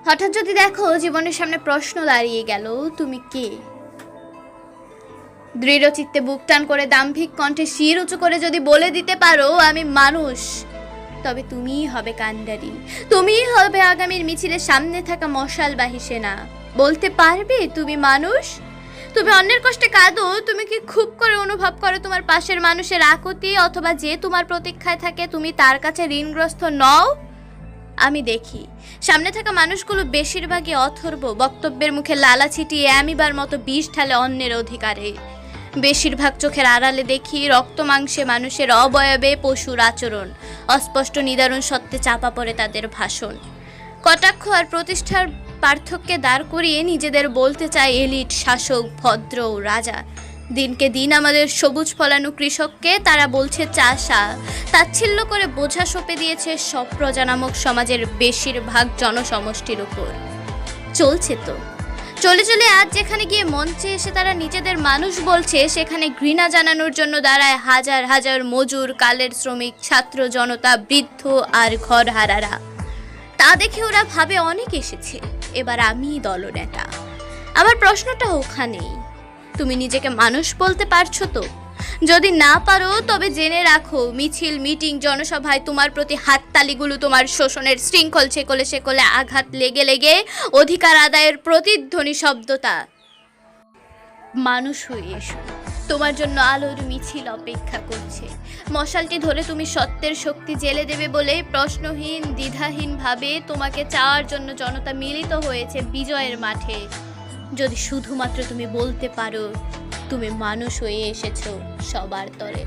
হঠাৎ যদি দেখো জীবনের সামনে প্রশ্ন দাঁড়িয়ে গেল, তুমি কে? দৃঢ় চিত্তে বুক টান করে দাম্ভিক কণ্ঠে শির উঁচু করে যদি বলে দিতে পারো আমি মানুষ, তবে তুমিই হবে কাণ্ডারি, তুমিই হবে আগামীর মিছিলের সামনে থাকা মশালবাহী সেনা। বলতে পারবে তুমি মানুষ? তুমি অন্যের কষ্টে কাঁদো, তুমি কি খুব করে অনুভব করো তোমার পাশের মানুষের আকুতি, অথবা যে তোমার প্রতীক্ষায় থাকে তুমি তার কাছে ঋণগ্রস্ত নও? আমি দেখি সামনে থাকা মানুষগুলো বেশিরভাগই অথর্ব, বক্তব্যের মুখে লালা ছিটিয়ে অ্যামিবার মতো বিষ ঢালে অন্যের অধিকারে। বেশিরভাগ চোখের আড়ালে দেখি রক্ত মাংসে মানুষের অবয়বে পশুর আচরণ, অস্পষ্ট নিদারুণ সত্ত্বে চাপা পড়ে তাদের ভাষণ। কটাক্ষ আর প্রতিষ্ঠার পার্থক্যে দাঁড় করিয়ে নিজেদের বলতে চায় এলিট, শাসক, ভদ্র, রাজা। দিনকে দিন আমাদের সবুজ ফলানো কৃষককে তারা বলছে চাষা, তাচ্ছিল্য করে বোঝা সঁপে দিয়েছে সব প্রজা নামক সমাজের বেশিরভাগ জনসমষ্টির উপর। চলছে তো, চলে চলে আজ যেখানে গিয়ে মঞ্চে এসে তারা নিজেদের মানুষ বলছে, সেখানে ঘৃণা জানানোর জন্য দাঁড়ায় হাজার হাজার মজুর, কালের শ্রমিক, ছাত্র জনতা, বৃদ্ধ আর ঘরহারারা। তা দেখে ওরা ভাবে অনেক এসেছে, এবার আমিই দলনেতা। আমার প্রশ্নটা ওখানেই, তুমি নিজেকে মানুষ বলতে পারছো তো? যদি না পারো তবে জেনে রাখো, মিছিল, মিটিং, জনসভায় তোমার প্রতি হাততালিগুলো তোমার শোষণের শৃঙ্খল শেকলে শেকলে আঘাত লেগে লেগে অধিকার আদায়ের প্রতিধ্বনি শব্দতা। মানুষ হয়ে এসো, তোমার জন্য আলোর মিছিল অপেক্ষা করছে। মশালটি ধরে তুমি সত্যের শক্তি জেলে দেবে বলে প্রশ্নহীন দ্বিধাহীন ভাবে তোমাকে চাওয়ার জন্য জনতা মিলিত হয়েছে বিজয়ের মাঠে। যদি শুধুমাত্র তুমি বলতে পারো তুমি মানুষ হয়ে এসেছো সবার তরে।